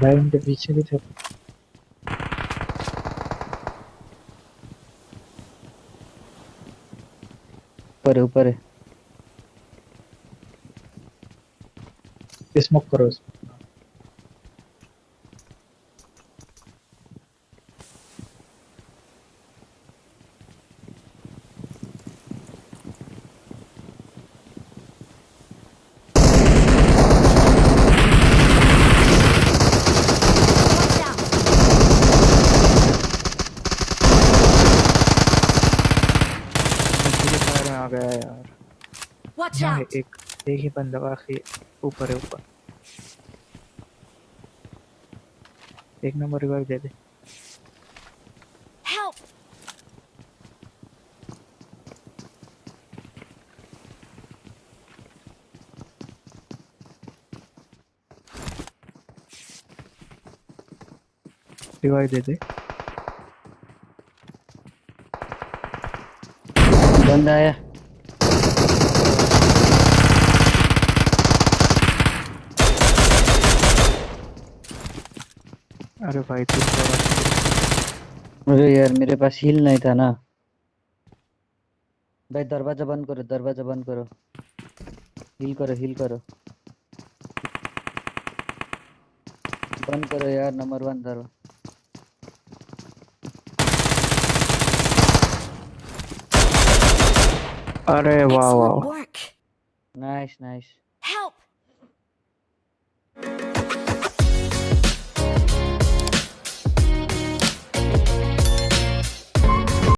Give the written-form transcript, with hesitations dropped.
भाई उनके पीछे भी थे। ऊपर है ऊपर है। स्मोक करो उसको। Watch out! मुझे फायर में आ गया यार। Watch यहाँ है out! एक, एक ही बंदा बाकी ऊपर है ऊपर। एक नंबर रिवाइव दे दे। Help! रिवाइव दे दे। बंदा आया। अरे भाई तू थोड़ा। अरे यार मेरे पास हील नहीं था ना। भाई दरवाजा बंद करो, दरवाजा बंद करो। हील करो हील करो। बंद करो यार, नंबर 1 दरवाजा। अरे वाह Excellent वाह। work! Nice nice.